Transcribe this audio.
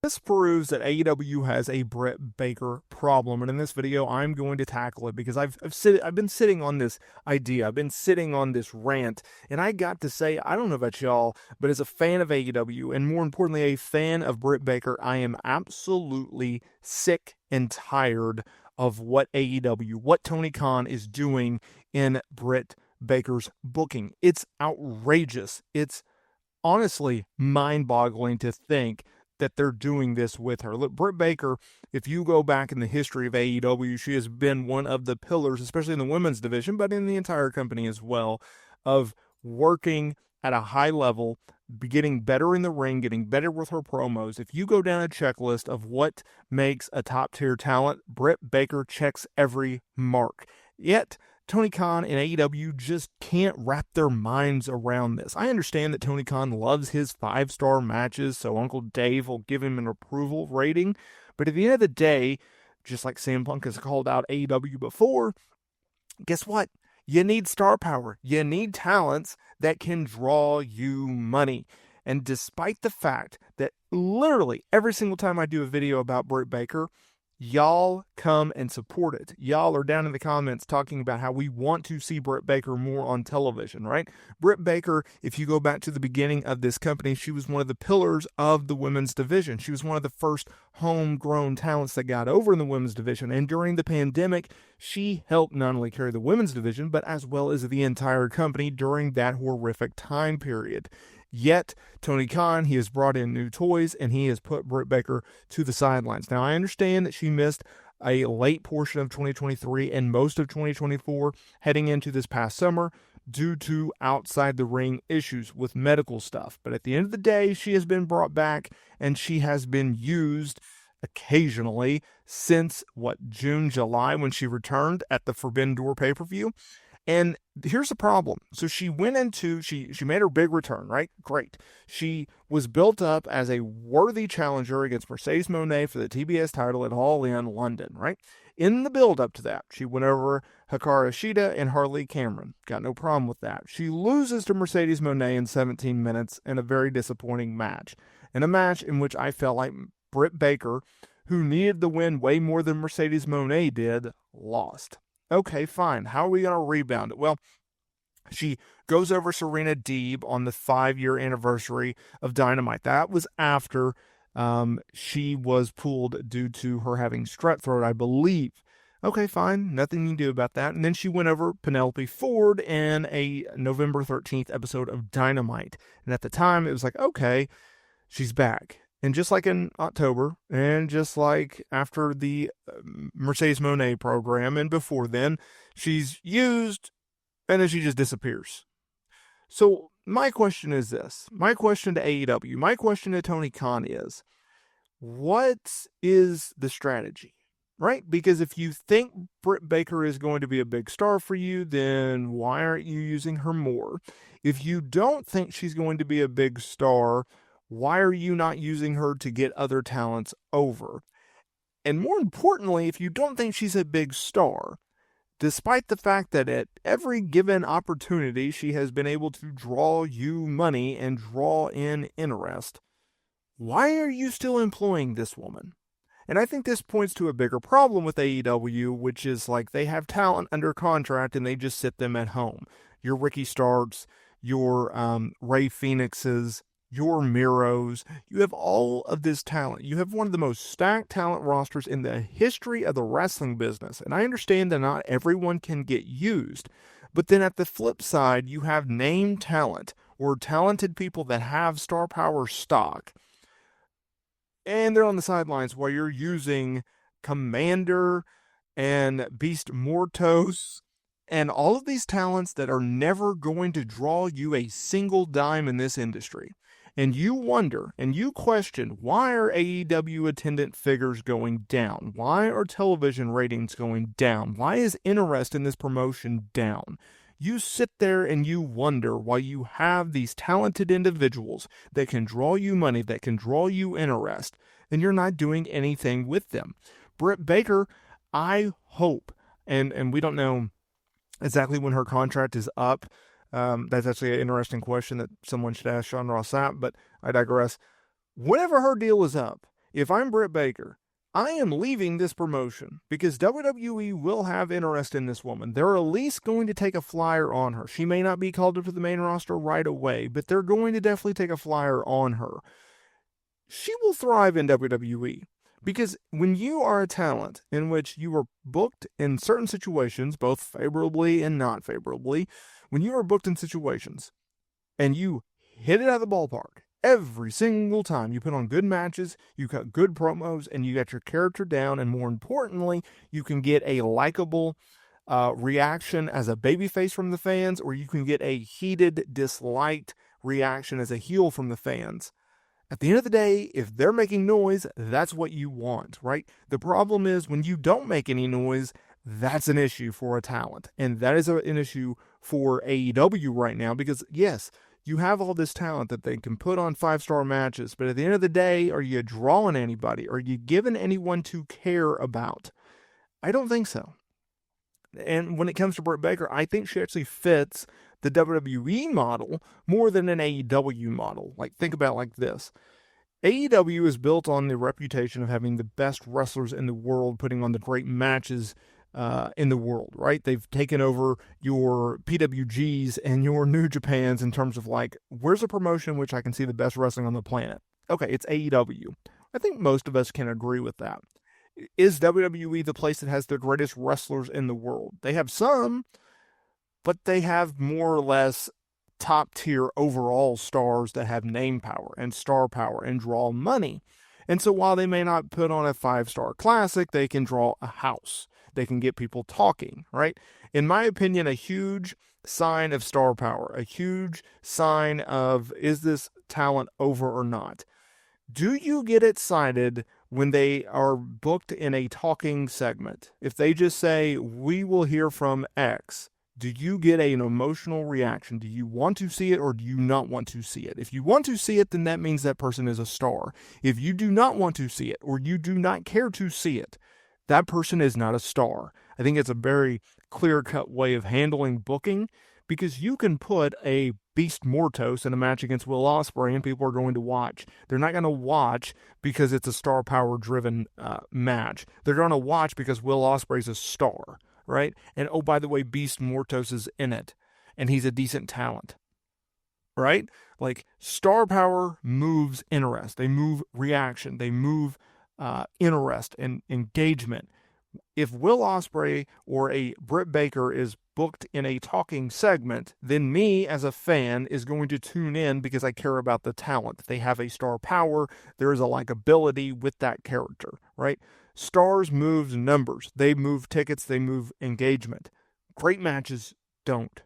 This proves that AEW has a Britt Baker problem, and in this video, I'm going to tackle it because I've been sitting on this idea, I've been sitting on this rant, and I got to say, I don't know about y'all, but as a fan of AEW, and more importantly, a fan of Britt Baker, I am absolutely sick and tired of what AEW, what Tony Khan is doing in Britt Baker's booking. It's outrageous. It's honestly mind-boggling to think that they're doing this with her. Look, Britt Baker, if you go back in the history of AEW, she has been one of the pillars, especially in the women's division, but in the entire company as well, of working at a high level, getting better in the ring, getting better with her promos. If you go down a checklist of what makes a top-tier talent, Britt Baker checks every mark. Yet, Tony Khan and AEW just can't wrap their minds around this. I understand that Tony Khan loves his 5-star matches, so Uncle Dave will give him an approval rating. But at the end of the day, just like CM Punk has called out AEW before, guess what? You need star power. You need talents that can draw you money. And despite the fact that literally every single time I do a video about Britt Baker, y'all come and support it. Y'all are down in the comments talking about how we want to see Britt Baker more on television, right? Britt Baker, if you go back to the beginning of this company, she was one of the pillars of the women's division. She was one of the first homegrown talents that got over in the women's division. And during the pandemic, she helped not only carry the women's division, but as well as the entire company during that horrific time period. Yet, Tony Khan, he has brought in new toys, and he has put Britt Baker to the sidelines. Now, I understand that she missed a late portion of 2023 and most of 2024 heading into this past summer due to outside-the-ring issues with medical stuff. But at the end of the day, she has been brought back, and she has been used occasionally since, June, July, when she returned at the Forbidden Door pay-per-view. And here's the problem. So she went into, she made her big return, right? Great. She was built up as a worthy challenger against Mercedes Moné for the TBS title at All In London, right? In the build up to that, she went over Hikaru Shida and Harley Cameron. Got no problem with that. She loses to Mercedes Moné in 17 minutes in a very disappointing match. In a match in which I felt like Britt Baker, who needed the win way more than Mercedes Moné did, lost. Okay, fine. How are we going to rebound it? Well, she goes over Serena Deeb on the 5-year anniversary of Dynamite. That was after she was pulled due to her having strep throat, I believe. Okay, fine. Nothing you can do about that. And then she went over Penelope Ford in a November 13th episode of Dynamite. And at the time, it was like, okay, she's back. And just like in October, and just like after the Mercedes Moné program, and before then, she's used, and then she just disappears. So my question is this. My question to AEW, my question to Tony Khan is, what is the strategy? Right? Because if you think Britt Baker is going to be a big star for you, then why aren't you using her more? If you don't think she's going to be a big star, why are you not using her to get other talents over? And more importantly, if you don't think she's a big star, despite the fact that at every given opportunity she has been able to draw you money and draw in interest, why are you still employing this woman? And I think this points to a bigger problem with AEW, which is like they have talent under contract and they just sit them at home. Your Ricky Starks, your Ray Phoenixes, your Miros, you have all of this talent. You have one of the most stacked talent rosters in the history of the wrestling business. And I understand that not everyone can get used. But then at the flip side, you have name talent or talented people that have star power stock. And they're on the sidelines while you're using Commander and Beast Mortos and all of these talents that are never going to draw you a single dime in this industry. And you wonder and you question, why are AEW attendant figures going down? Why are television ratings going down? Why is interest in this promotion down? You sit there and you wonder why you have these talented individuals that can draw you money, that can draw you interest, and you're not doing anything with them. Britt Baker, I hope, and we don't know exactly when her contract is up. That's actually an interesting question that someone should ask Sean Ross Sapp, but I digress. Whenever her deal is up, if I'm Britt Baker, I am leaving this promotion because WWE will have interest in this woman. They're at least going to take a flyer on her. She may not be called up to the main roster right away, but they're going to definitely take a flyer on her. She will thrive in WWE because when you are a talent in which you are booked in certain situations, both favorably and not favorably, when you are booked in situations and you hit it out of the ballpark every single time, you put on good matches, you got good promos, and you got your character down, and more importantly, you can get a likable reaction as a babyface from the fans, or you can get a heated, disliked reaction as a heel from the fans. At the end of the day, if they're making noise, that's what you want, right? The problem is when you don't make any noise, that's an issue for a talent. And that is an issue for AEW right now because, yes, you have all this talent that they can put on 5-star matches, but at the end of the day, are you drawing anybody? Are you giving anyone to care about? I don't think so. And when it comes to Britt Baker, I think she actually fits the WWE model more than an AEW model. Like, think about it like this. AEW is built on the reputation of having the best wrestlers in the world, putting on the great matches in the world, right? They've taken over your PWGs and your New Japans in terms of like, where's a promotion which I can see the best wrestling on the planet? Okay, it's AEW. I think most of us can agree with that. Is WWE the place that has the greatest wrestlers in the world? They have some, but they have more or less top tier overall stars that have name power and star power and draw money. And so while they may not put on a 5-star classic, they can draw a house. They can get people talking, right? In my opinion, a huge sign of star power, a huge sign of, is this talent over or not? Do you get excited when they are booked in a talking segment? If they just say, we will hear from X, do you get an emotional reaction? Do you want to see it or do you not want to see it? If you want to see it, then that means that person is a star. If you do not want to see it or you do not care to see it, that person is not a star. I think it's a very clear-cut way of handling booking because you can put a Beast Mortos in a match against Will Ospreay and people are going to watch. They're not going to watch because it's a star power driven match. They're going to watch because Will Ospreay's a star, right? And oh, by the way, Beast Mortos is in it and he's a decent talent, right? Like star power moves interest. They move reaction. They move interest and engagement. If Will Ospreay or a Britt Baker is booked in a talking segment, then me as a fan is going to tune in because I care about the talent. They have a star power. There is a likability with that character, right? Stars move numbers. They move tickets. They move engagement. Great matches don't.